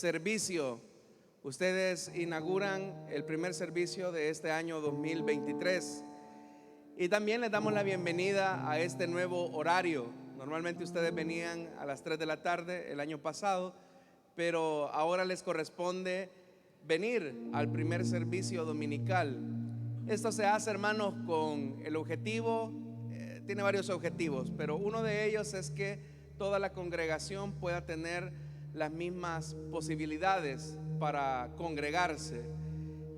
servicio. Ustedes inauguran el primer servicio de este año 2023 y también les damos la bienvenida a este nuevo horario. Normalmente ustedes venían a las 3 de la tarde el año pasado, pero ahora les corresponde venir al primer servicio dominical. Esto se hace, hermanos, con el objetivo, tiene varios objetivos, pero uno de ellos es que toda la congregación pueda tener las mismas posibilidades para congregarse.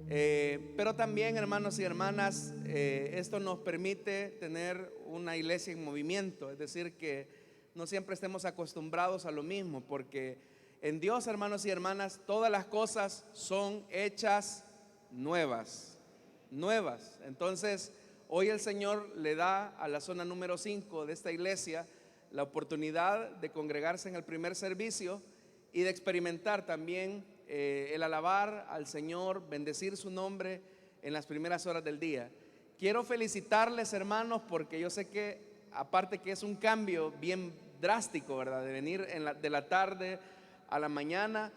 Pero también, hermanos y hermanas, esto nos permite tener una iglesia en movimiento, es decir, que no siempre estemos acostumbrados a lo mismo, porque en Dios, hermanos y hermanas, todas las cosas son hechas nuevas. Entonces, hoy el Señor le da a la zona número 5 de esta iglesia la oportunidad de congregarse en el primer servicio y de experimentar también el alabar al Señor, bendecir su nombre en las primeras horas del día. Quiero felicitarles, hermanos, porque yo sé que aparte que es un cambio bien drástico, ¿verdad? De venir de la tarde a la mañana,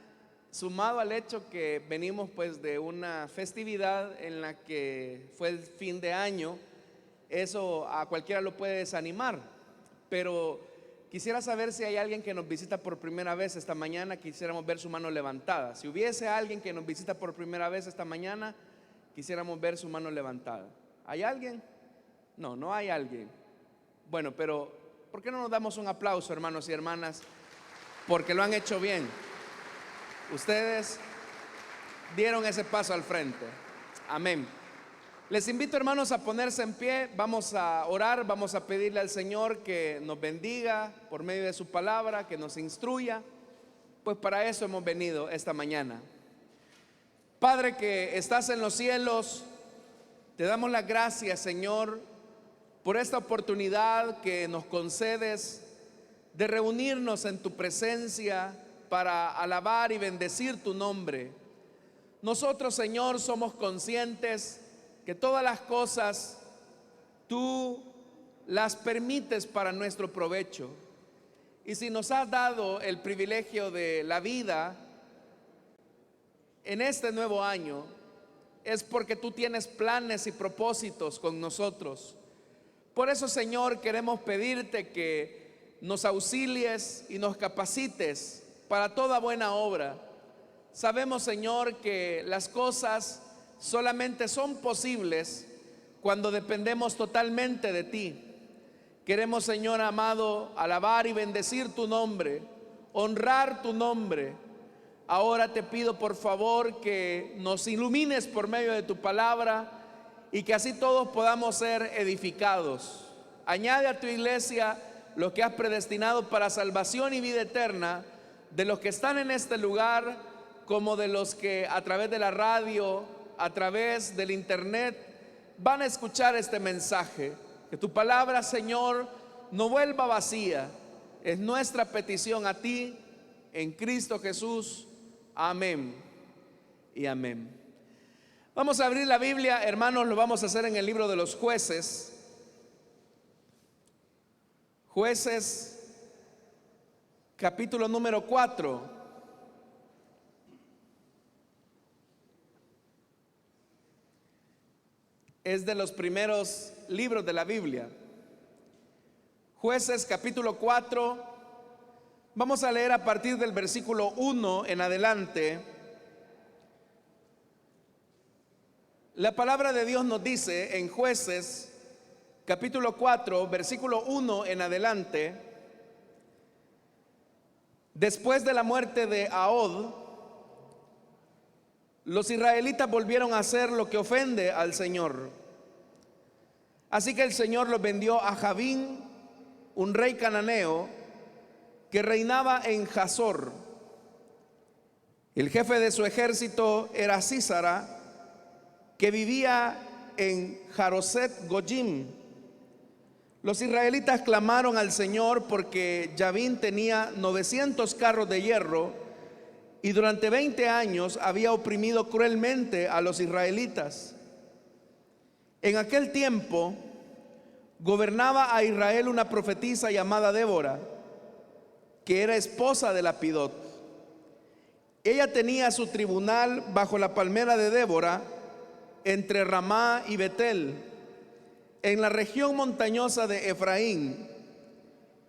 sumado al hecho que venimos pues de una festividad en la que fue el fin de año. Eso a cualquiera lo puede desanimar, pero quisiera saber si hay alguien que nos visita por primera vez esta mañana. Quisiéramos ver su mano levantada. Si hubiese alguien que nos visita por primera vez esta mañana, quisiéramos ver su mano levantada. ¿Hay alguien? No, no hay alguien. Bueno, pero ¿por qué no nos damos un aplauso, hermanos y hermanas? Porque lo han hecho bien. Ustedes dieron ese paso al frente. Amén. Les invito, hermanos, a ponerse en pie. Vamos a orar, vamos a pedirle al Señor que nos bendiga por medio de su palabra, que nos instruya. Pues para eso hemos venido esta mañana. Padre que estás en los cielos, te damos las gracias, Señor, por esta oportunidad que nos concedes de reunirnos en tu presencia para alabar y bendecir tu nombre. Nosotros, Señor, somos conscientes que todas las cosas tú las permites para nuestro provecho. Y si nos has dado el privilegio de la vida en este nuevo año, es porque tú tienes planes y propósitos con nosotros. Por eso, Señor, queremos pedirte que nos auxilies y nos capacites para toda buena obra. Sabemos, Señor, que las cosas solamente son posibles cuando dependemos totalmente de ti. Queremos, Señor amado, alabar y bendecir tu nombre, honrar tu nombre. Ahora te pido, por favor, que nos ilumines por medio de tu palabra y que así todos podamos ser edificados. Añade a tu iglesia lo que has predestinado para salvación y vida eterna, de los que están en este lugar como de los que a través de la radio, a través del internet van a escuchar este mensaje. Que tu palabra, Señor, no vuelva vacía. Es nuestra petición a ti en Cristo Jesús. Amén y amén. Vamos a abrir la Biblia, hermanos. Lo vamos a hacer en el libro de los Jueces. Jueces, capítulo número 4. Es de los primeros libros de la Biblia. Jueces capítulo 4. Vamos a leer a partir del versículo 1 en adelante. La palabra de Dios nos dice en Jueces capítulo 4, versículo 1 en adelante: después de la muerte de Ahod, los israelitas volvieron a hacer lo que ofende al Señor. Así que el Señor los vendió a Jabín, un rey cananeo que reinaba en Hazor. El jefe de su ejército era Sísara, que vivía en Jaroset Goyim. Los israelitas clamaron al Señor porque Jabín tenía 900 carros de hierro y durante 20 años había oprimido cruelmente a los israelitas. En aquel tiempo gobernaba a Israel una profetisa llamada Débora, que era esposa de Lapidot. Ella tenía su tribunal bajo la palmera de Débora, entre Ramá y Betel, en la región montañosa de Efraín,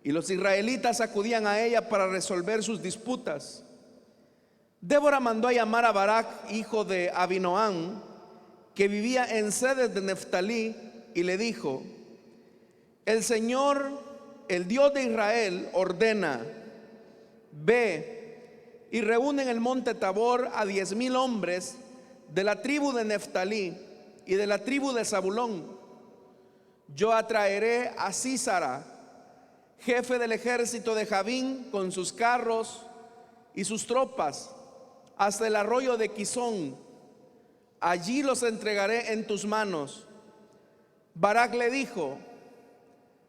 y los israelitas acudían a ella para resolver sus disputas. Débora mandó a llamar a Barak, hijo de Abinoam, que vivía en Cedes de Neftalí, y le dijo: el Señor, el Dios de Israel, ordena: ve y reúne en el monte Tabor a 10,000 hombres de la tribu de Neftalí y de la tribu de Zabulón. Yo atraeré a Sísara, jefe del ejército de Javín, con sus carros y sus tropas, hasta el arroyo de Quizón. Allí los entregaré en tus manos. Barak le dijo: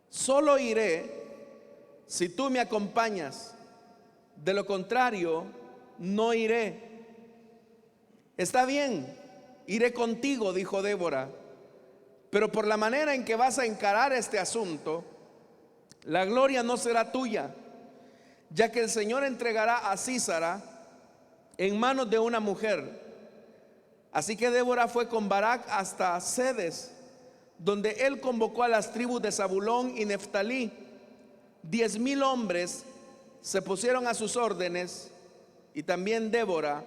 solo iré si tú me acompañas, de lo contrario no iré. Está bien, iré contigo, dijo Débora, pero por la manera en que vas a encarar este asunto, la gloria no será tuya, ya que el Señor entregará a Sísara en manos de una mujer. Así que Débora fue con Barak hasta Cedes, donde él convocó a las tribus de Zabulón y Neftalí. 10,000 hombres se pusieron a sus órdenes, y también Débora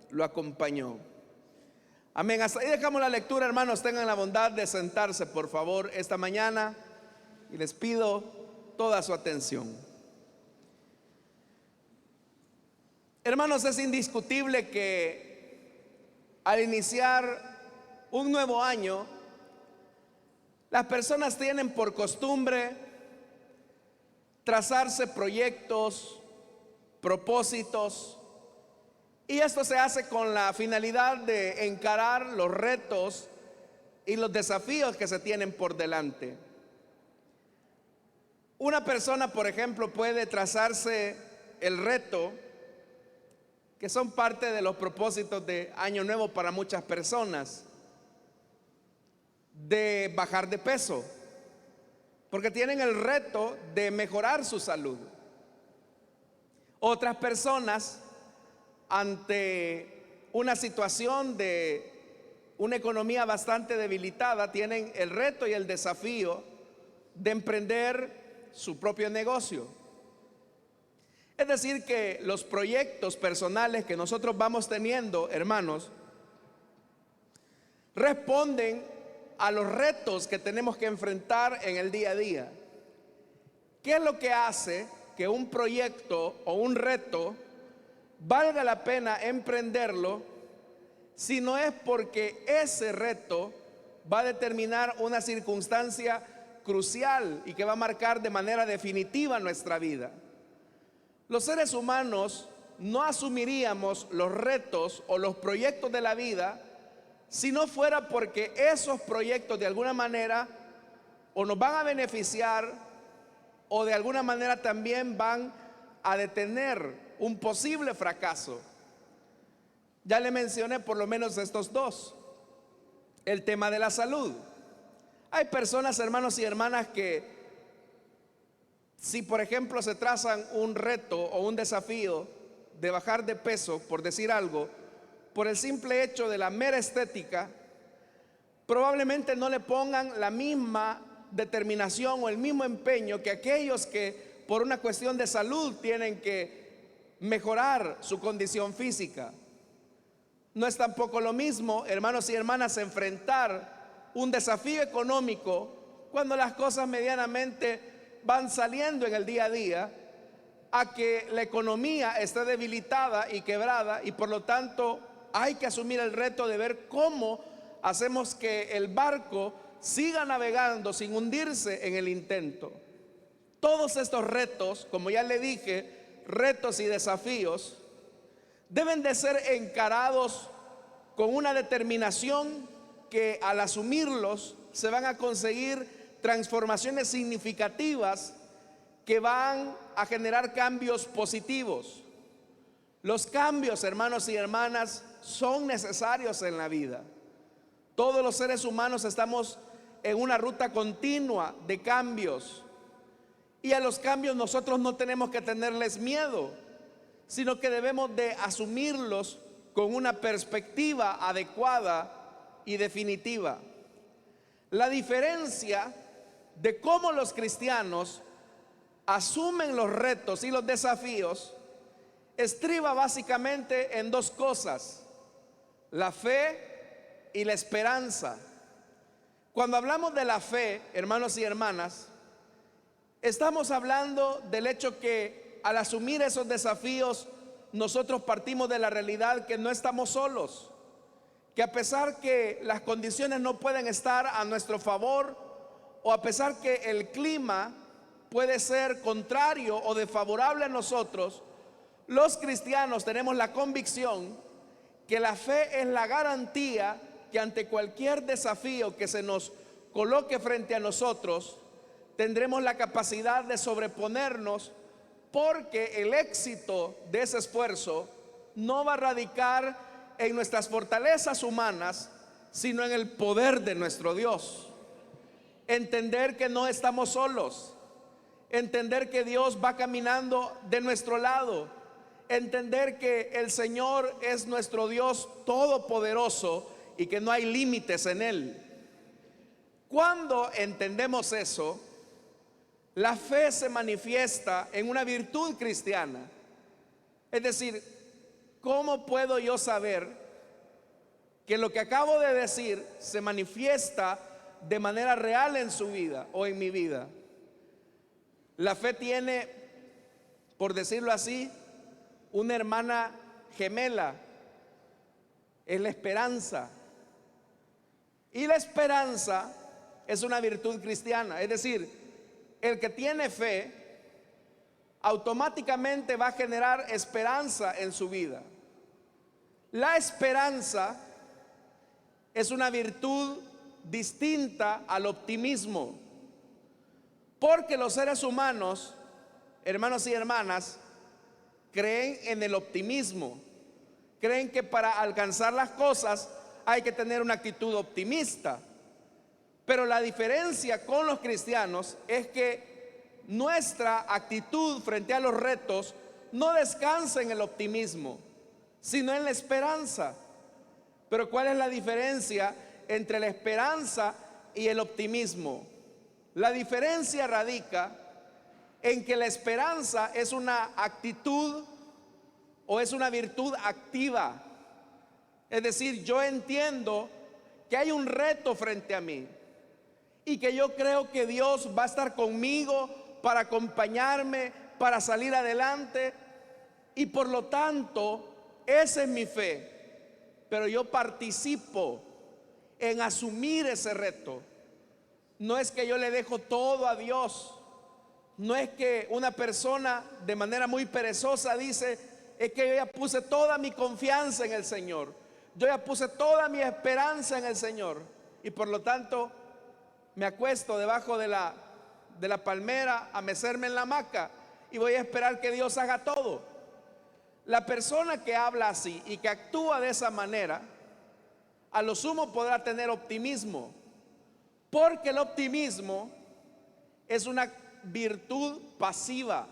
lo acompañó. Amén. Hasta ahí dejamos la lectura, hermanos. Tengan la bondad de sentarse, por favor, esta mañana, y les pido toda su atención. Hermanos, es indiscutible que al iniciar un nuevo año, las personas tienen por costumbre trazarse proyectos, propósitos, y esto se hace con la finalidad de encarar los retos y los desafíos que se tienen por delante. Una persona, por ejemplo, puede trazarse el reto, que son parte de los propósitos de Año Nuevo para muchas personas, de bajar de peso, porque tienen el reto de mejorar su salud. Otras personas, ante una situación de una economía bastante debilitada, tienen el reto y el desafío de emprender su propio negocio. Es decir, que los proyectos personales que nosotros vamos teniendo, hermanos, responden a los retos que tenemos que enfrentar en el día a día. ¿Qué es lo que hace que un proyecto o un reto valga la pena emprenderlo, si no es porque ese reto va a determinar una circunstancia crucial y que va a marcar de manera definitiva nuestra vida? Los seres humanos no asumiríamos los retos o los proyectos de la vida si no fuera porque esos proyectos de alguna manera o nos van a beneficiar o de alguna manera también van a detener un posible fracaso. Ya le mencioné por lo menos estos dos. El tema de la salud. Hay personas, hermanos y hermanas, que si por ejemplo se trazan un reto o un desafío de bajar de peso, por decir algo, por el simple hecho de la mera estética, probablemente no le pongan la misma determinación o el mismo empeño que aquellos que por una cuestión de salud tienen que mejorar su condición física. No es tampoco lo mismo, hermanos y hermanas, enfrentar un desafío económico cuando las cosas medianamente van saliendo en el día a día, a que la economía esté debilitada y quebrada, y por lo tanto hay que asumir el reto de ver cómo hacemos que el barco siga navegando sin hundirse en el intento. Todos estos retos, como ya le dije, retos y desafíos, deben de ser encarados con una determinación que al asumirlos se van a conseguir transformaciones significativas que van a generar cambios positivos. Los cambios, hermanos y hermanas, son necesarios en la vida. Todos los seres humanos estamos en una ruta continua de cambios, y a los cambios nosotros no tenemos que tenerles miedo, sino que debemos de asumirlos con una perspectiva adecuada y definitiva. La diferencia de cómo los cristianos asumen los retos y los desafíos estriba básicamente en dos cosas: la fe y la esperanza. Cuando hablamos de la fe, hermanos y hermanas, estamos hablando del hecho que al asumir esos desafíos, nosotros partimos de la realidad que no estamos solos, que a pesar que las condiciones no pueden estar a nuestro favor, o a pesar que el clima puede ser contrario o desfavorable a nosotros, los cristianos tenemos la convicción que la fe es la garantía que ante cualquier desafío que se nos coloque frente a nosotros, tendremos la capacidad de sobreponernos, porque el éxito de ese esfuerzo no va a radicar en nuestras fortalezas humanas, sino en el poder de nuestro Dios. Entender que no estamos solos, entender que Dios va caminando de nuestro lado, entender que el Señor es nuestro Dios todopoderoso y que no hay límites en Él. Cuando entendemos eso, la fe se manifiesta en una virtud cristiana. Es decir, ¿cómo puedo yo saber que lo que acabo de decir se manifiesta de manera real en su vida o en mi vida? La fe tiene, por decirlo así, una hermana gemela: es la esperanza. Y la esperanza es una virtud cristiana. Es decir, el que tiene fe automáticamente va a generar esperanza en su vida. La esperanza es una virtud distinta al optimismo, porque los seres humanos, hermanos y hermanas, creen en el optimismo, creen que para alcanzar las cosas hay que tener una actitud optimista. Pero la diferencia con los cristianos es que nuestra actitud frente a los retos no descansa en el optimismo, sino en la esperanza. Pero ¿cuál es la diferencia entre la esperanza y el optimismo? La diferencia radica en que la esperanza es una actitud o es una virtud activa. Es decir, yo entiendo que hay un reto frente a mí y que yo creo que Dios va a estar conmigo para acompañarme, para salir adelante, y por lo tanto esa es mi fe. Pero yo participo en asumir ese reto. No es que yo le dejo todo a Dios. No es que una persona de manera muy perezosa dice: es que yo ya puse toda mi confianza en el Señor, yo ya puse toda mi esperanza en el Señor, y por lo tanto me acuesto debajo de la palmera a mecerme en la hamaca y voy a esperar que Dios haga todo. La persona que habla así y que actúa de esa manera, a lo sumo podrá tener optimismo, porque el optimismo es una virtud pasiva.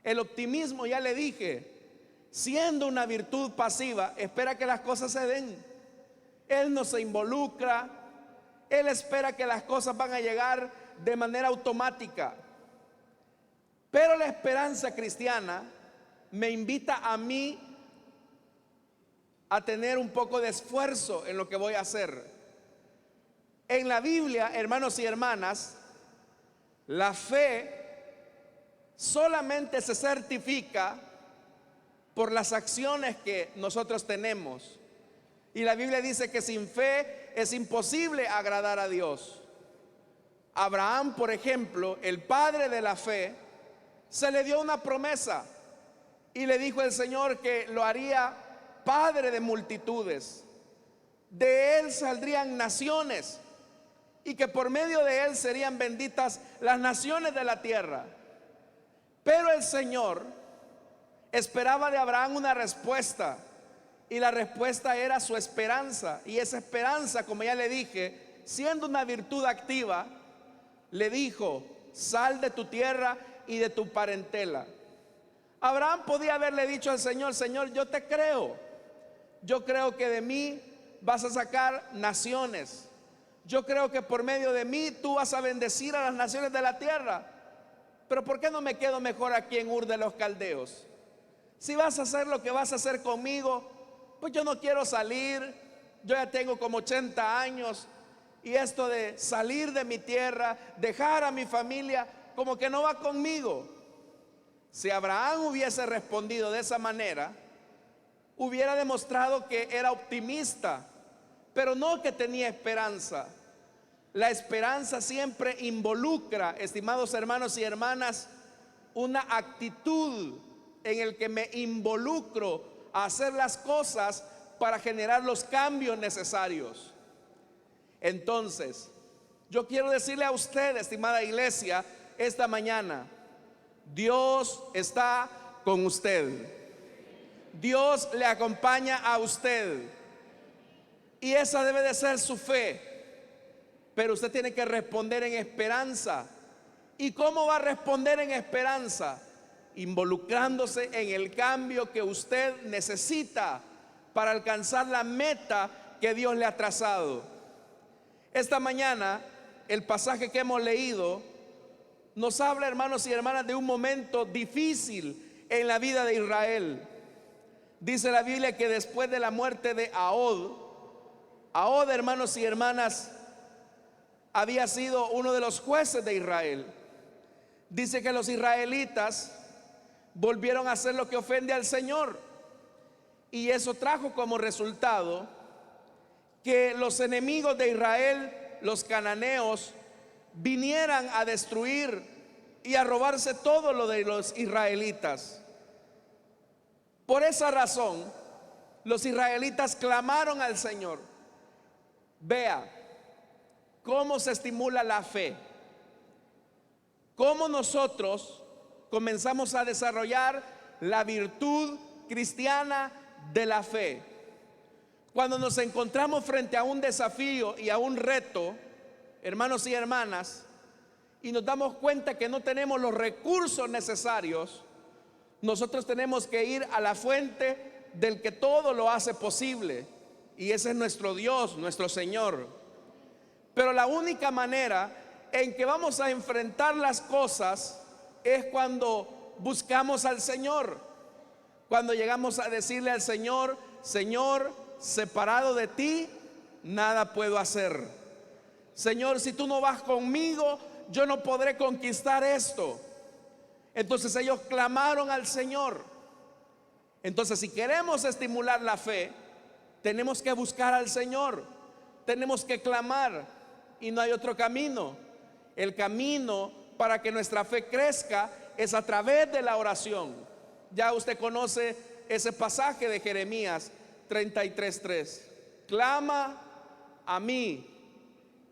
El optimismo, ya le dije, siendo una virtud pasiva, espera que las cosas se den. Él no se involucra, él espera que las cosas van a llegar de manera automática. Pero la esperanza cristiana me invita a mí a tener un poco de esfuerzo en lo que voy a hacer. En la Biblia, hermanos y hermanas, la fe solamente se certifica por las acciones que nosotros tenemos. Y la Biblia dice que sin fe es imposible agradar a Dios. Abraham, por ejemplo, el padre de la fe, se le dio una promesa y le dijo el Señor que lo haría padre de multitudes. De él saldrían naciones y que por medio de él serían benditas las naciones de la tierra. Pero el Señor esperaba de Abraham una respuesta, y la respuesta era su esperanza. Y esa esperanza, como ya le dije, siendo una virtud activa, le dijo: sal de tu tierra y de tu parentela. Abraham podía haberle dicho al Señor: Señor, yo te creo. Yo creo que de mí vas a sacar naciones. Yo creo que por medio de mí tú vas a bendecir a las naciones de la tierra. Pero ¿por qué no me quedo mejor aquí en Ur de los Caldeos? Si vas a hacer lo que vas a hacer conmigo, pues yo no quiero salir. Yo ya tengo como 80 años. Y esto de salir de mi tierra, dejar a mi familia, como que no va conmigo. Si Abraham hubiese respondido de esa manera, hubiera demostrado que era optimista, pero no que tenía esperanza. La esperanza siempre involucra, estimados hermanos y hermanas, una actitud en el que me involucro a hacer las cosas para generar los cambios necesarios. Entonces, yo quiero decirle a usted, estimada iglesia, esta mañana: Dios está con usted. Dios le acompaña a usted. Y esa debe de ser su fe. Pero usted tiene que responder en esperanza. ¿Y cómo va a responder en esperanza? Involucrándose en el cambio que usted necesita para alcanzar la meta que Dios le ha trazado. Esta mañana, el pasaje que hemos leído nos habla, hermanos y hermanas, de un momento difícil en la vida de Israel. Dice la Biblia que después de la muerte de Ahod, hermanos y hermanas, había sido uno de los jueces de Israel. Dice que los israelitas volvieron a hacer lo que ofende al Señor, y eso trajo como resultado que los enemigos de Israel, los cananeos, vinieran a destruir y a robarse todo lo de los israelitas. Por esa razón, los israelitas clamaron al Señor. Vea cómo se estimula la fe, cómo nosotros comenzamos a desarrollar la virtud cristiana de la fe. Cuando nos encontramos frente a un desafío y a un reto, hermanos y hermanas, y nos damos cuenta que no tenemos los recursos necesarios, nosotros tenemos que ir a la fuente del que todo lo hace posible, y ese es nuestro Dios, nuestro Señor. Pero la única manera en que vamos a enfrentar las cosas es cuando buscamos al Señor, cuando llegamos a decirle al Señor: Señor, separado de ti, nada puedo hacer. Señor, si tú no vas conmigo, yo no podré conquistar esto. Entonces ellos clamaron al Señor. Entonces, si queremos estimular la fe, tenemos que buscar al Señor, tenemos que clamar, y no hay otro camino. El camino para que nuestra fe crezca es a través de la oración. Ya usted conoce ese pasaje de Jeremías 33:3. Clama a mí.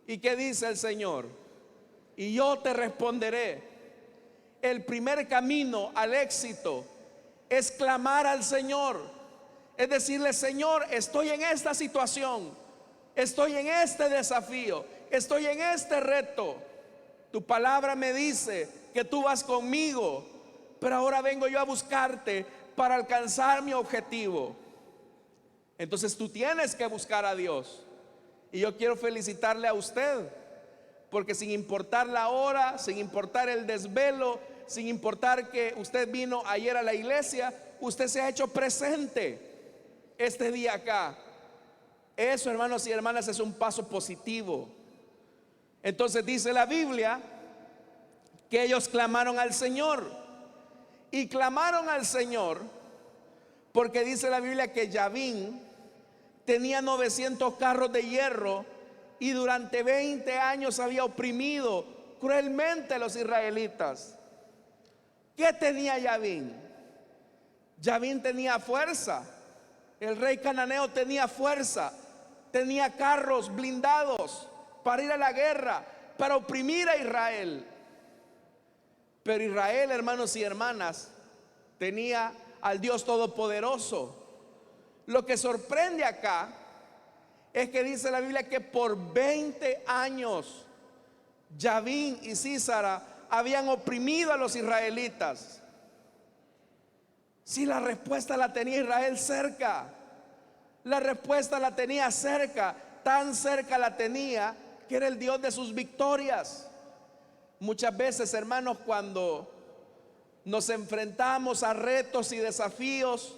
¿Y qué dice el Señor? Y yo te responderé. El primer camino al éxito es clamar al Señor. Es decirle: Señor, estoy en esta situación, estoy en este desafío, estoy en este reto. Tu palabra me dice que tú vas conmigo, pero ahora vengo yo a buscarte para alcanzar mi objetivo. Entonces tú tienes que buscar a Dios. Y yo quiero felicitarle a usted, porque sin importar la hora, sin importar el desvelo, sin importar que usted vino ayer a la iglesia, usted se ha hecho presente este día acá. Eso, hermanos y hermanas, es un paso positivo. Entonces dice la Biblia que ellos clamaron al Señor, y clamaron al Señor porque dice la Biblia que Yavín tenía 900 carros de hierro, y durante 20 años había oprimido cruelmente a los israelitas. ¿Qué tenía Yavín? Yavín tenía fuerza. El rey cananeo tenía fuerza, tenía carros blindados para ir a la guerra, para oprimir a Israel. Pero Israel, hermanos y hermanas, tenía al Dios Todopoderoso. Lo que sorprende acá es que dice la Biblia que por 20 años Yavín y Sísara habían oprimido a los israelitas. Si la respuesta la tenía Israel cerca, la respuesta la tenía cerca, tan cerca la tenía que era el Dios de sus victorias. Muchas veces, hermanos, cuando nos enfrentamos a retos y desafíos,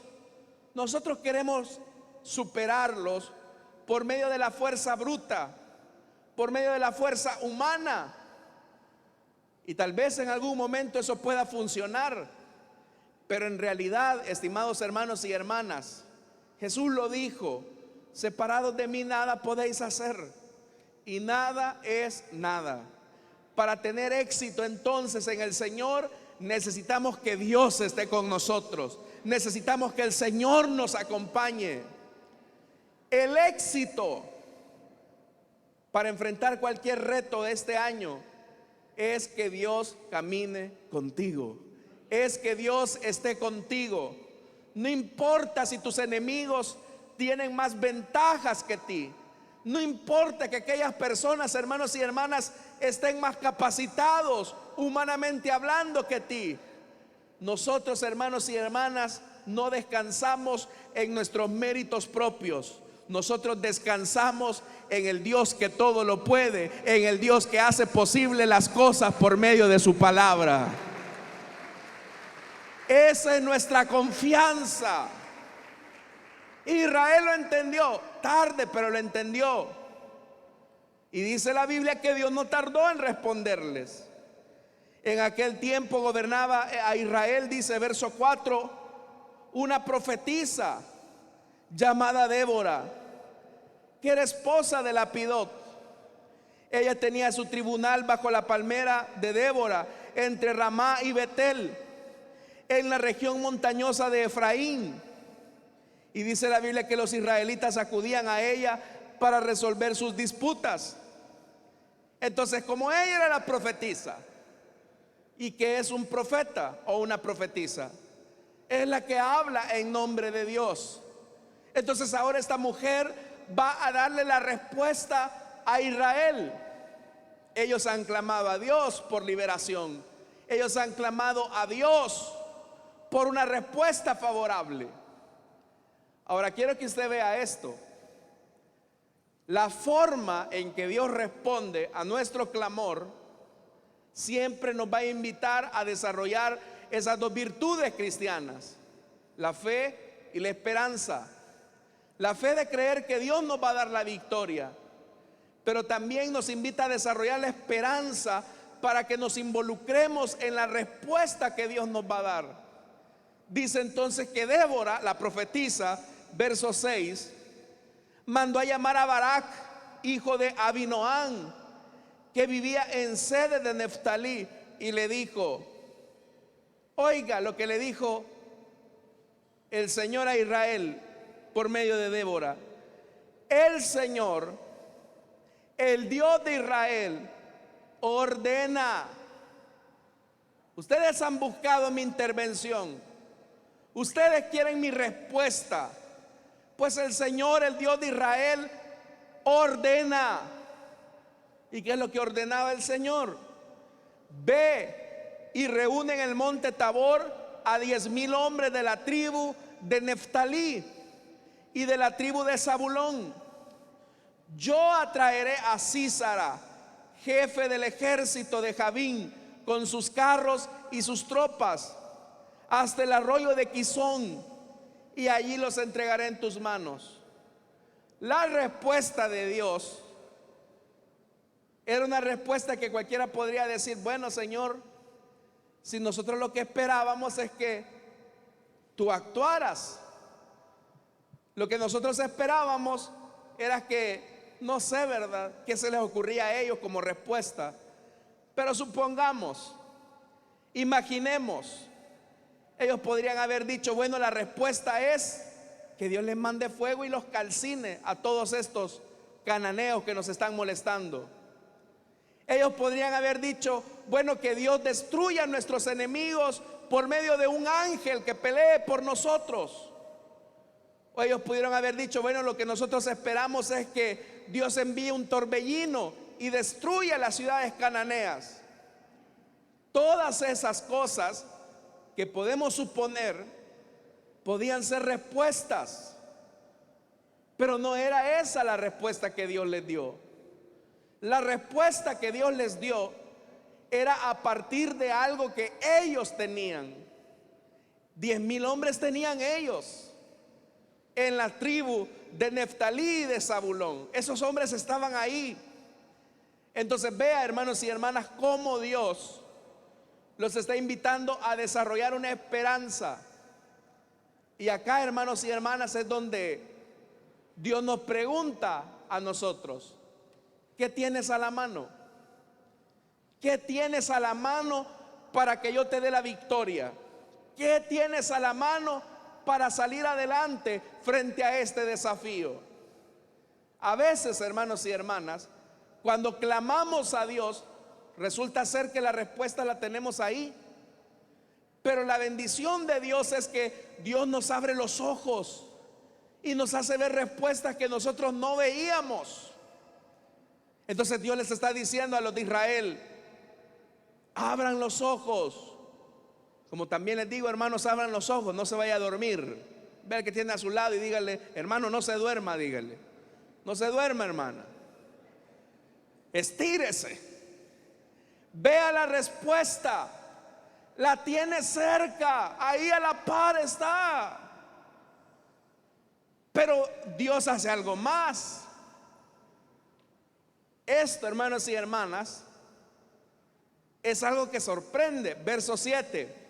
nosotros queremos superarlos por medio de la fuerza bruta, por medio de la fuerza humana. Y tal vez en algún momento eso pueda funcionar, pero en realidad, estimados hermanos y hermanas, Jesús lo dijo: separados de mí nada podéis hacer. Y nada es nada. Para tener éxito entonces en el Señor, necesitamos que Dios esté con nosotros. Necesitamos que el Señor nos acompañe. El éxito para enfrentar cualquier reto de este año es que Dios camine contigo, es que Dios esté contigo. No importa si tus enemigos tienen más ventajas que ti, no importa que aquellas personas, hermanos y hermanas, estén más capacitados humanamente hablando que ti. Nosotros, hermanos y hermanas, no descansamos en nuestros méritos propios. Nosotros descansamos en el Dios que todo lo puede, en el Dios que hace posible las cosas por medio de su palabra. Esa es nuestra confianza. Israel lo entendió tarde, pero lo entendió. Y dice la Biblia que Dios no tardó en responderles. En aquel tiempo gobernaba a Israel, dice verso 4, una profetisa llamada Débora, que era esposa de Lapidot. Ella tenía su tribunal bajo la palmera de Débora, entre Ramá y Betel, en la región montañosa de Efraín. Y dice la Biblia que los israelitas acudían a ella para resolver sus disputas. Entonces, como ella era la profetisa, ¿y qué es un profeta o una profetisa? Es la que habla en nombre de Dios. Entonces ahora esta mujer va a darle la respuesta a Israel. Ellos han clamado a Dios por liberación. Ellos han clamado a Dios por una respuesta favorable. Ahora quiero que usted vea esto. La forma en que Dios responde a nuestro clamor siempre nos va a invitar a desarrollar esas dos virtudes cristianas: la fe y la esperanza. La fe de creer que Dios nos va a dar la victoria, pero también nos invita a desarrollar la esperanza para que nos involucremos en la respuesta que Dios nos va a dar. Dice entonces que Débora, la profetisa, verso 6, mandó a llamar a Barak, hijo de Abinoam, que vivía en sede de Neftalí, y le dijo: oiga lo que le dijo el Señor a Israel por medio de Débora. El Señor, el Dios de Israel, ordena. Ustedes han buscado mi intervención, ustedes quieren mi respuesta. Pues el Señor, el Dios de Israel, ordena. ¿Y qué es lo que ordenaba el Señor? Ve y reúne en el monte Tabor a 10,000 hombres de la tribu de Neftalí y de la tribu de Zabulón. Yo atraeré a Sísara, jefe del ejército de Javín, con sus carros y sus tropas, hasta el arroyo de Quizón, y allí los entregaré en tus manos. La respuesta de Dios era una respuesta que cualquiera podría decir: bueno, Señor, si nosotros lo que esperábamos es que tú actuaras, lo que nosotros esperábamos era que, no sé, ¿verdad?, qué se les ocurría a ellos como respuesta. Pero supongamos, imaginemos, ellos podrían haber dicho: bueno, la respuesta es que Dios les mande fuego y los calcine a todos estos cananeos que nos están molestando. Ellos podrían haber dicho: bueno, que Dios destruya a nuestros enemigos por medio de un ángel que pelee por nosotros. O ellos pudieron haber dicho: bueno, lo que nosotros esperamos es que Dios envíe un torbellino y destruya las ciudades cananeas. Todas esas cosas que podemos suponer podían ser respuestas, pero no era esa la respuesta que Dios les dio. La respuesta que Dios les dio era a partir de algo que ellos tenían. 10,000 hombres tenían ellos en la tribu de Neftalí y de Zabulón. Esos hombres estaban ahí. Entonces vea, hermanos y hermanas, cómo Dios los está invitando a desarrollar una esperanza. Y acá, hermanos y hermanas, es donde Dios nos pregunta a nosotros: ¿qué tienes a la mano? ¿Qué tienes a la mano para que yo te dé la victoria? ¿Qué tienes a la mano para salir adelante frente a este desafío? A veces, hermanos y hermanas, cuando clamamos a Dios, resulta ser que la respuesta la tenemos ahí. Pero la bendición de Dios es que Dios nos abre los ojos y nos hace ver respuestas que nosotros no veíamos. Entonces Dios les está diciendo a los de Israel: abran los ojos. Como también les digo, hermanos, abran los ojos, no se vaya a dormir. Ve al que tiene a su lado y dígale: hermano, no se duerma, dígale. No se duerma, hermana. Estírese. Vea la respuesta. La tiene cerca, ahí a la par está. Pero Dios hace algo más. Esto, hermanos y hermanas, es algo que sorprende. Verso 7.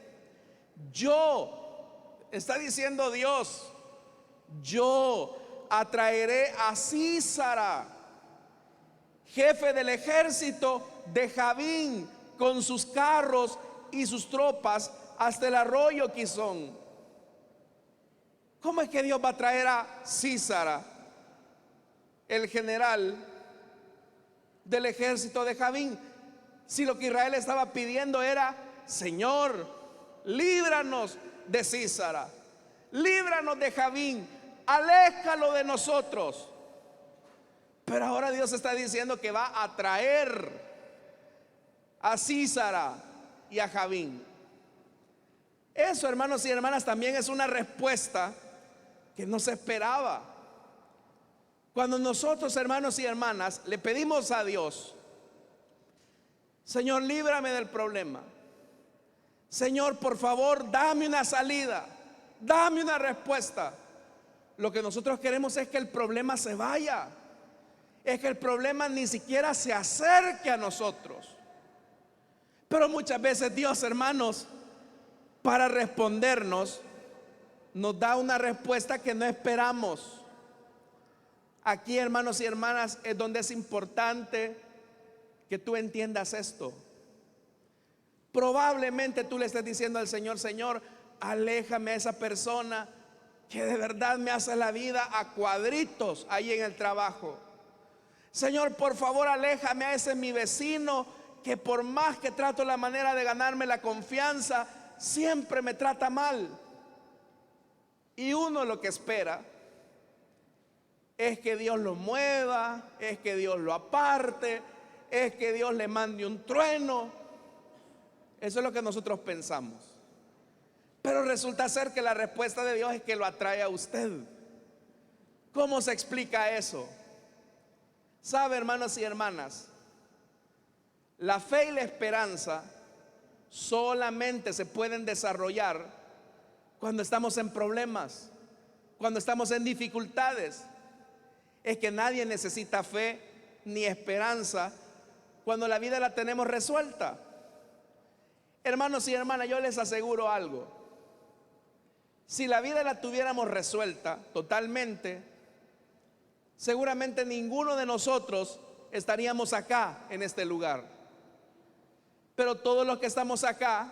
Está diciendo Dios: yo atraeré a Sísara, jefe del ejército de Jabín, con sus carros y sus tropas hasta el arroyo Quizón. ¿Cómo es que Dios va a traer a Sísara, el general del ejército de Jabín, si lo que Israel estaba pidiendo era: Señor, líbranos de Sísara, líbranos de Jabín, aléjalo de nosotros? Pero ahora Dios está diciendo que va a traer a Sísara y a Jabín. Eso, hermanos y hermanas, también es una respuesta que no se esperaba. Cuando nosotros, hermanos y hermanas, le pedimos a Dios: Señor, líbrame del problema. Señor, por favor, dame una salida, dame una respuesta. Lo que nosotros queremos es que el problema se vaya, es que el problema ni siquiera se acerque a nosotros. Pero muchas veces Dios, hermanos, para respondernos, nos da una respuesta que no esperamos. Aquí, hermanos y hermanas, es donde es importante que tú entiendas esto. Probablemente tú le estés diciendo al Señor: Señor, aléjame a esa persona que de verdad me hace la vida a cuadritos ahí en el trabajo. Señor, por favor, aléjame a ese mi vecino que por más que trato la manera de ganarme la confianza, siempre me trata mal. Y uno lo que espera es que Dios lo mueva, es que Dios lo aparte, es que Dios le mande un trueno. Eso es lo que nosotros pensamos. Pero resulta ser que la respuesta de Dios es que lo atrae a usted. ¿Cómo se explica eso? Sabe, hermanos y hermanas, la fe y la esperanza solamente se pueden desarrollar cuando estamos en problemas, cuando estamos en dificultades. Es que nadie necesita fe ni esperanza cuando la vida la tenemos resuelta. Hermanos y hermanas, yo les aseguro algo: si la vida la tuviéramos resuelta totalmente, seguramente ninguno de nosotros estaríamos acá en este lugar. Pero todos los que estamos acá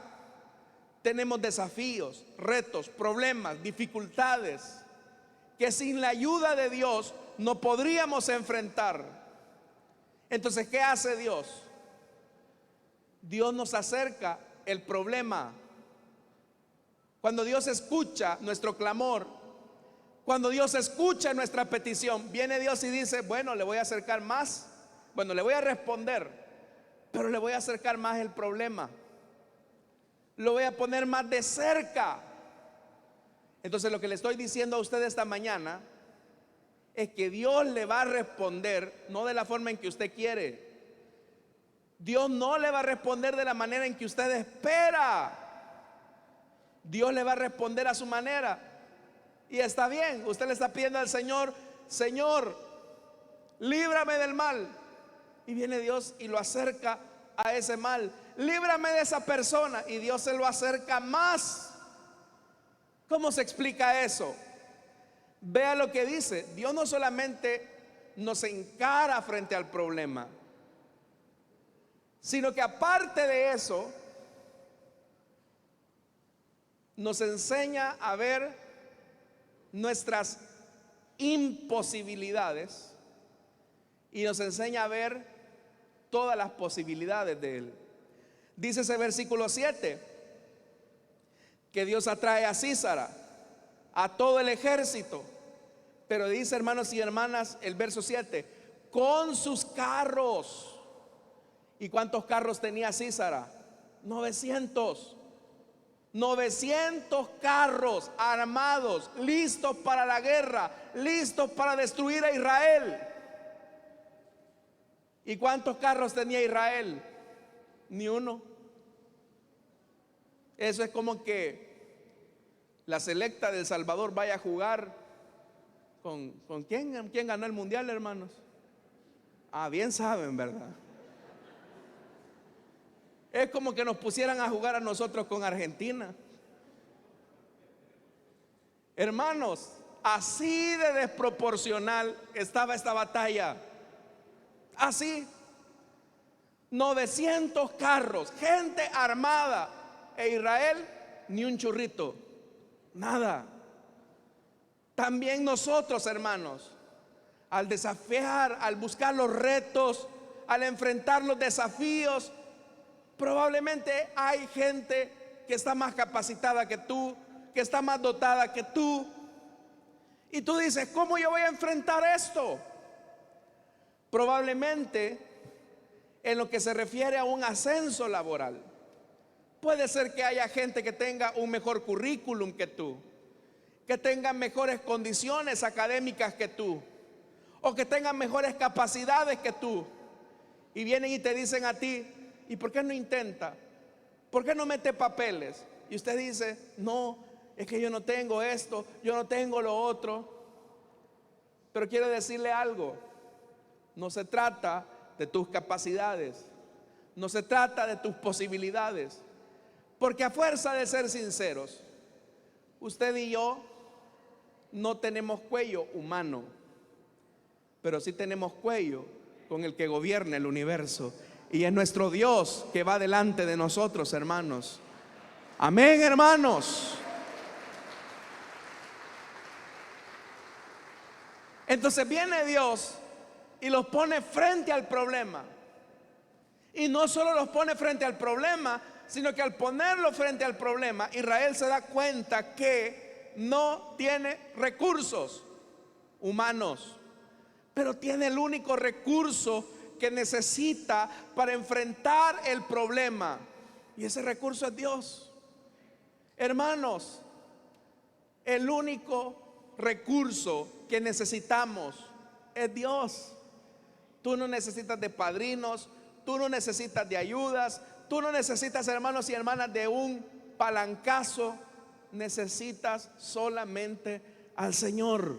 tenemos desafíos, retos, problemas, dificultades que sin la ayuda de Dios no podríamos enfrentar. Entonces, ¿qué hace Dios? Dios nos acerca el problema. Cuando Dios escucha nuestro clamor, cuando Dios escucha nuestra petición, viene Dios y dice: bueno, le voy a acercar más, bueno, le voy a responder, pero le voy a acercar más el problema, lo voy a poner más de cerca. Entonces lo que le estoy diciendo a usted esta mañana es que Dios le va a responder no de la forma en que usted quiere. Dios no le va a responder de la manera en que usted espera. Dios le va a responder a su manera. Y está bien, usted le está pidiendo al Señor: Señor, líbrame del mal. Y viene Dios y lo acerca a ese mal. Líbrame de esa persona, y Dios se lo acerca más. ¿Cómo se explica eso? Vea lo que dice. Dios no solamente nos encara frente al problema, sino que aparte de eso, nos enseña a ver nuestras imposibilidades y nos enseña a ver todas las posibilidades de Él. Dice ese versículo 7 que Dios atrae a Sísara, a todo el ejército. Pero dice, hermanos y hermanas, el verso 7, con sus carros. ¿Y cuántos carros tenía Sísara? 900 carros armados, listos para la guerra, listos para destruir a Israel. ¿Y cuántos carros tenía Israel? Ni uno. Eso es como que la selecta del Salvador vaya a jugar ¿con quién? ¿Quién ganó el mundial, hermanos? Bien saben, ¿verdad? Es como que nos pusieran a jugar a nosotros con Argentina. Hermanos, así de desproporcional estaba esta batalla. Así, 900 carros, gente armada, e Israel ni un churrito, nada. También nosotros, hermanos, al desafiar, al buscar los retos, al enfrentar los desafíos, probablemente hay gente que está más capacitada que tú, que está más dotada que tú, y tú dices: ¿cómo yo voy a enfrentar esto? Probablemente en lo que se refiere a un ascenso laboral, puede ser que haya gente que tenga un mejor currículum que tú, que tengan mejores condiciones académicas que tú, o que tengan mejores capacidades que tú, y vienen y te dicen a ti: ¿y por qué no intenta? ¿Por qué no mete papeles? Y usted dice: no, es que yo no tengo esto, yo no tengo lo otro. Pero quiero decirle algo: no se trata de tus capacidades, no se trata de tus posibilidades, porque a fuerza de ser sinceros, usted y yo no tenemos cuello humano, pero sí tenemos cuello con el que gobierna el universo, y es nuestro Dios que va delante de nosotros, hermanos. Amén, hermanos. Entonces viene Dios y los pone frente al problema. Y no solo los pone frente al problema, sino que al ponerlo frente al problema, Israel se da cuenta que no tiene recursos humanos, pero tiene el único recurso que necesita para enfrentar el problema, y ese recurso es Dios. Hermanos, el único recurso que necesitamos es Dios. Tú no necesitas de padrinos, tú no necesitas de ayudas, tú no necesitas, hermanos y hermanas, de un palancazo. Necesitas solamente al Señor.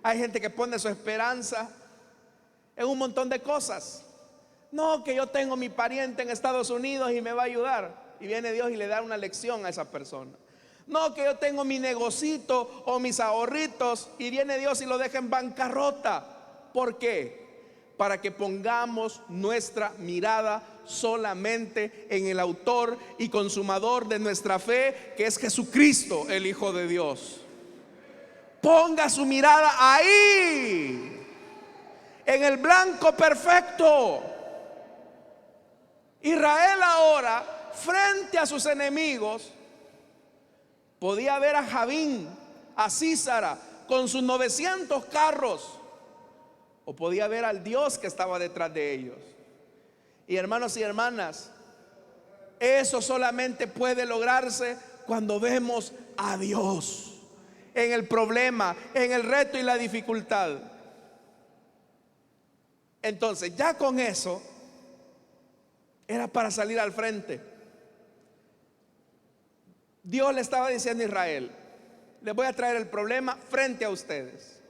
Hay gente que pone su esperanza en un montón de cosas. No, que yo tengo mi pariente en Estados Unidos y me va a ayudar, y viene Dios y le da una lección a esa persona. No, que yo tengo mi negocito o mis ahorritos, y viene Dios y lo deja en bancarrota. ¿Por qué? Para que pongamos nuestra mirada solamente en el autor y consumador de nuestra fe, que es Jesucristo, el Hijo de Dios. Ponga su mirada ahí, en el blanco perfecto. Israel ahora, frente a sus enemigos, podía ver a Javín, a Sísara con sus 900 carros, o podía ver al Dios que estaba detrás de ellos. Y hermanos y hermanas, eso solamente puede lograrse cuando vemos a Dios, en el problema, en el reto y la dificultad. Entonces, ya con eso, era para salir al frente. Dios le estaba diciendo a Israel: les voy a traer el problema frente a ustedes.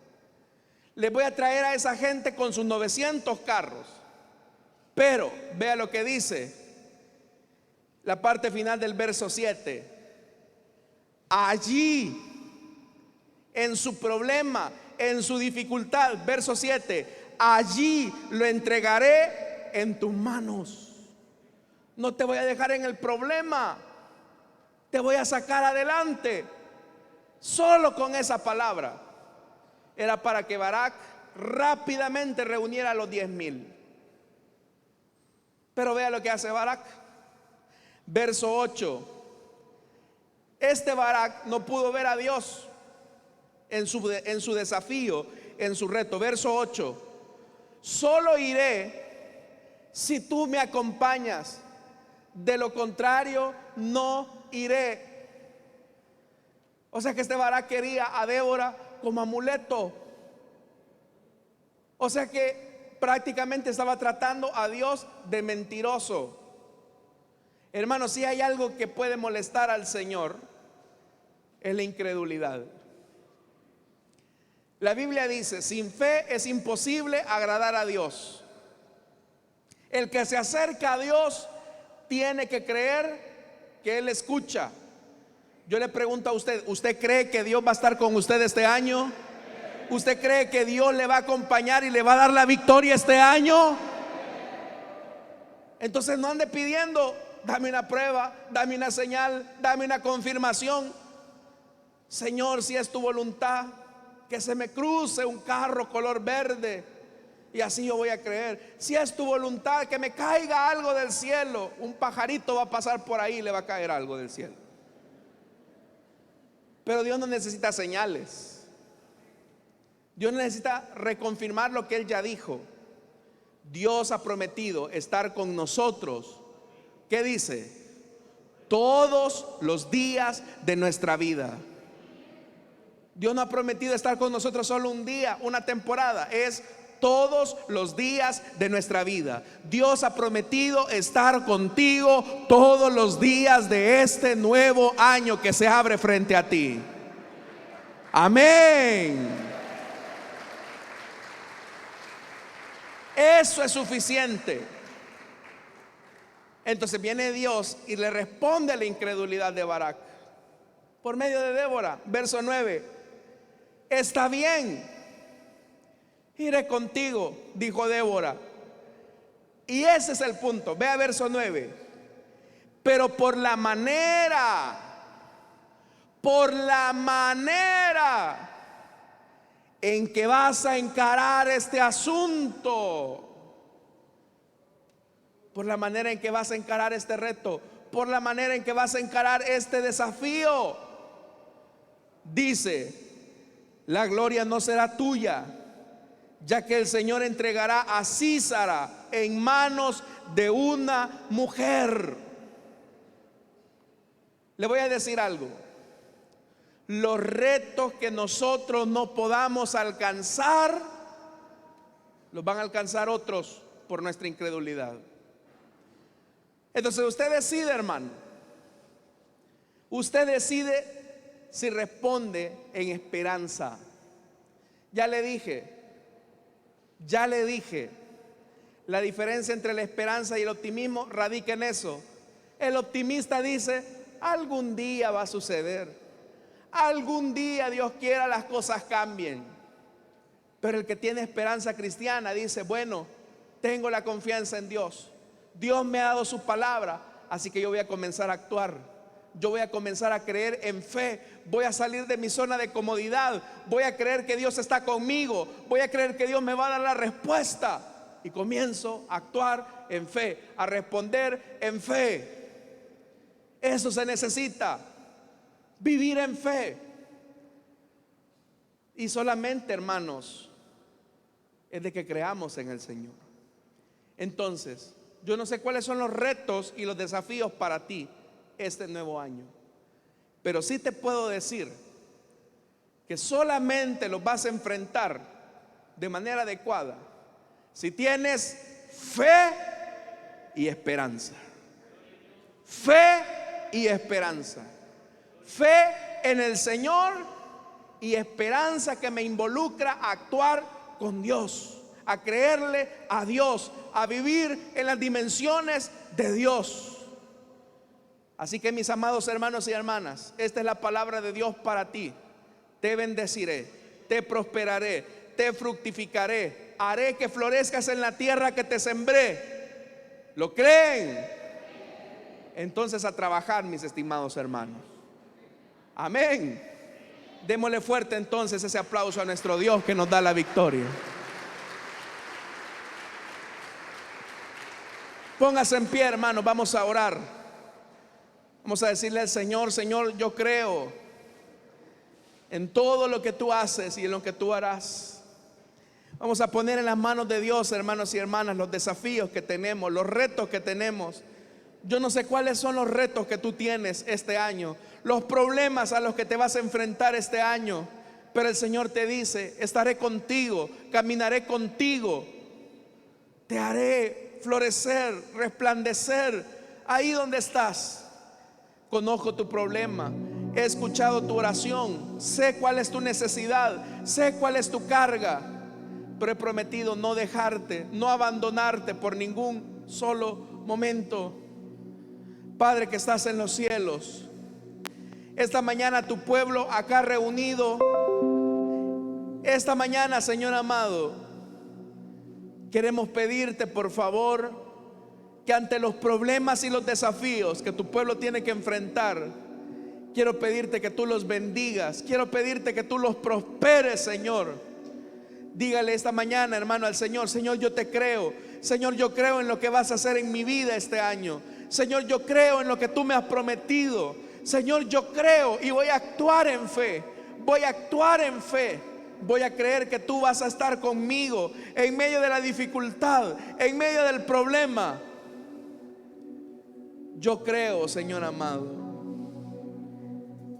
Les voy a traer a esa gente con sus 900 carros. Pero, vea lo que dice la parte final del verso 7. Allí, en su problema, en su dificultad, verso 7, allí lo entregaré en tus manos. No te voy a dejar en el problema, te voy a sacar adelante. Solo con esa palabra era para que Barak rápidamente reuniera a los 10,000. Pero vea lo que hace Barak. Verso 8. Este Barak no pudo ver a Dios en su desafío, en su reto. Verso 8. Solo iré si tú me acompañas, de lo contrario no iré. O sea que este Barak quería a Débora como amuleto. O sea que prácticamente estaba tratando a Dios de mentiroso. Hermanos, si hay algo que puede molestar al Señor, es la incredulidad. La Biblia dice: sin fe es imposible agradar a Dios. El que se acerca a Dios tiene que creer que Él escucha. Yo le pregunto a usted: ¿usted cree que Dios va a estar con usted este año? ¿Usted cree que Dios le va a acompañar y le va a dar la victoria este año? Entonces no ande pidiendo: dame una prueba, dame una señal, dame una confirmación. Señor, si es tu voluntad, que se me cruce un carro color verde y así yo voy a creer. Si es tu voluntad, que me caiga algo del cielo. Un pajarito va a pasar por ahí y le va a caer algo del cielo. Pero Dios no necesita señales. Dios necesita reconfirmar lo que Él ya dijo. Dios ha prometido estar con nosotros. ¿Qué dice? Todos los días de nuestra vida. Dios no ha prometido estar con nosotros solo un día, una temporada. Es todos los días de nuestra vida. Dios ha prometido estar contigo todos los días de este nuevo año que se abre frente a ti. Amén. Eso es suficiente. Entonces viene Dios y le responde a la incredulidad de Barak por medio de Débora. Verso 9. Está bien, iré contigo, dijo Débora. Y ese es el punto. Vea verso 9. Pero por la manera en que vas a encarar este asunto, por la manera en que vas a encarar este reto, por la manera en que vas a encarar este desafío, dice: la gloria no será tuya, ya que el Señor entregará a Sísara en manos de una mujer. Le voy a decir algo: los retos que nosotros no podamos alcanzar, los van a alcanzar otros por nuestra incredulidad. Entonces usted decide, hermano. Usted decide si responde en esperanza. Ya le dije, la diferencia entre la esperanza y el optimismo radica en eso. El optimista dice: algún día va a suceder, algún día Dios quiera las cosas cambien. Pero el que tiene esperanza cristiana dice: bueno, tengo la confianza en Dios. Dios me ha dado su palabra, así que yo voy a comenzar a actuar. Yo voy a comenzar a creer en fe. Voy a salir de mi zona de comodidad. Voy a creer que Dios está conmigo. Voy a creer que Dios me va a dar la respuesta. Y comienzo a actuar en fe, a responder en fe. Eso se necesita, vivir en fe. Y solamente, hermanos, es de que creamos en el Señor. Entonces, yo no sé cuáles son los retos y los desafíos para ti este nuevo año, pero sí te puedo decir que solamente los vas a enfrentar de manera adecuada si tienes fe y esperanza. Fe y esperanza. Fe en el Señor y esperanza que me involucra a actuar con Dios, a creerle a Dios, a vivir en las dimensiones de Dios. Así que, mis amados hermanos y hermanas, esta es la palabra de Dios para ti. Te bendeciré, te prosperaré, te fructificaré, haré que florezcas en la tierra que te sembré. ¿Lo creen? Entonces a trabajar, mis estimados hermanos. Amén. Démosle fuerte entonces ese aplauso a nuestro Dios que nos da la victoria. Póngase en pie, hermano, vamos a orar. Vamos a decirle al Señor: Señor, yo creo en todo lo que tú haces y en lo que tú harás. Vamos a poner en las manos de Dios, hermanos y hermanas, los desafíos que tenemos, los retos que tenemos. Yo no sé cuáles son los retos que tú tienes este año, los problemas a los que te vas a enfrentar este año, pero el Señor te dice: estaré contigo, caminaré contigo, te haré florecer, resplandecer ahí donde estás. Conozco tu problema, he escuchado tu oración, sé cuál es tu necesidad, sé cuál es tu carga, pero he prometido no dejarte, no abandonarte por ningún solo momento. Padre que estás en los cielos, esta mañana tu pueblo acá reunido, esta mañana, Señor amado, queremos pedirte por favor que ante los problemas y los desafíos que tu pueblo tiene que enfrentar, quiero pedirte que tú los bendigas, quiero pedirte que tú los prosperes, Señor. Dígale esta mañana, hermano, al Señor: Señor, yo te creo. Señor, yo creo en lo que vas a hacer en mi vida este año. Señor, yo creo en lo que tú me has prometido. Señor, yo creo y voy a actuar en fe. Voy a actuar en fe. Voy a creer que tú vas a estar conmigo en medio de la dificultad, en medio del problema. Yo creo, Señor amado.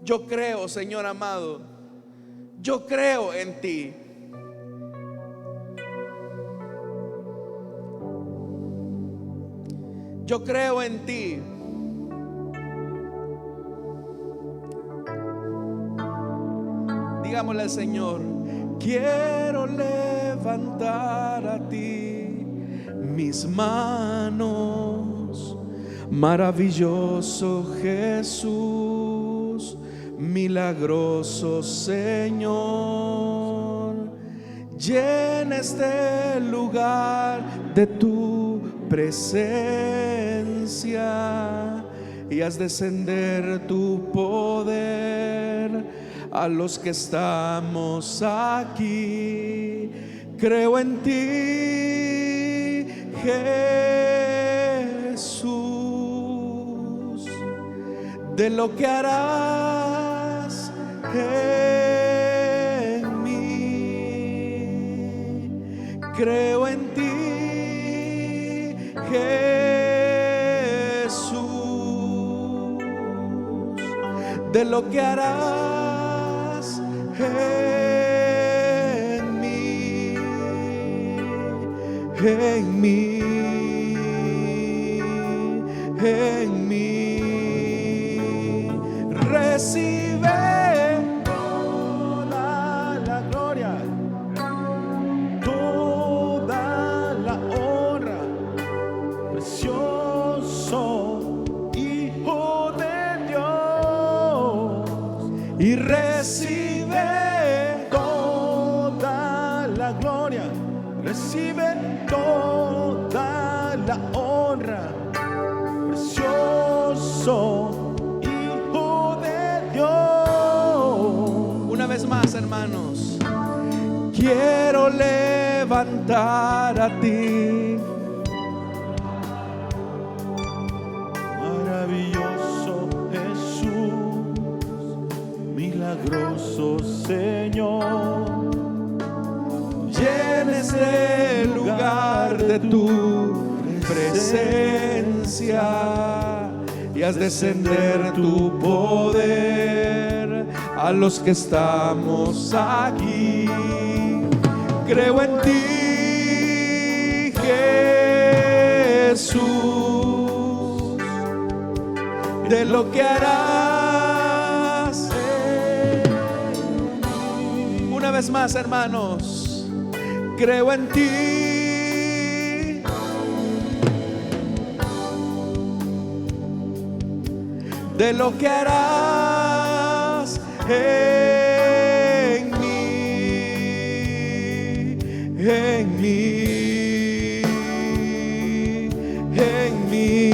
Yo creo, Señor amado. Yo creo en ti. Yo creo en ti. Digámosle al Señor: quiero levantar a ti mis manos, maravilloso Jesús, milagroso Señor. Llena este lugar de tu presencia y haz descender tu poder a los que estamos aquí. Creo en ti, Jesús, de lo que harás en mí. Creo en ti, Jesús, de lo que harás en mí, en mí, en mí. Recibe toda la gloria, toda la honra, precioso Hijo de Dios, y recibe toda la gloria, recibe toda la honra, precioso Hijo de Dios. Una vez más, hermanos, quiero levantar a ti, maravilloso Jesús, milagroso Señor. Llena este lugar de tu presencia y haz descender tu poder a los que estamos aquí. Creo en ti, Jesús, de lo que harás. Una vez más, hermanos, creo en ti, de lo que harás en mí, en mí, en mí.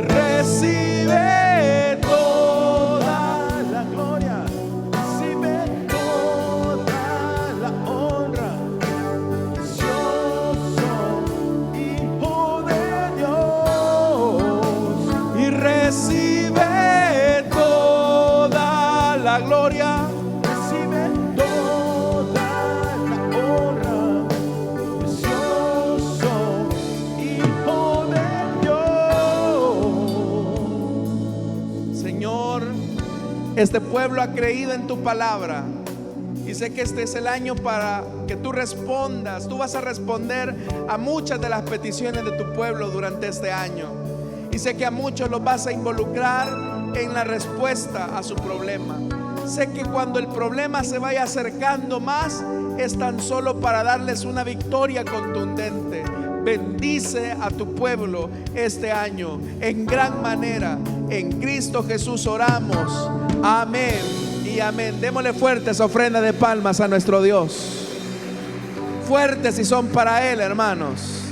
Recibe toda la gloria, recibe toda la honra. Yo soy hijo de Dios y recibe toda la gloria, recibe toda la honra. Yo soy hijo de Dios. Señor, este pueblo ha creído en tu palabra y sé que este es el año para que tú respondas. Tú vas a responder a muchas de las peticiones de tu pueblo durante este año. Y sé que a muchos los vas a involucrar en la respuesta a su problema. Sé que cuando el problema se vaya acercando más, es tan solo para darles una victoria contundente. Bendice a tu pueblo este año en gran manera. En Cristo Jesús oramos. Amén y amén. Démosle fuertes ofrendas de palmas a nuestro Dios. Fuertes si son para Él, hermanos.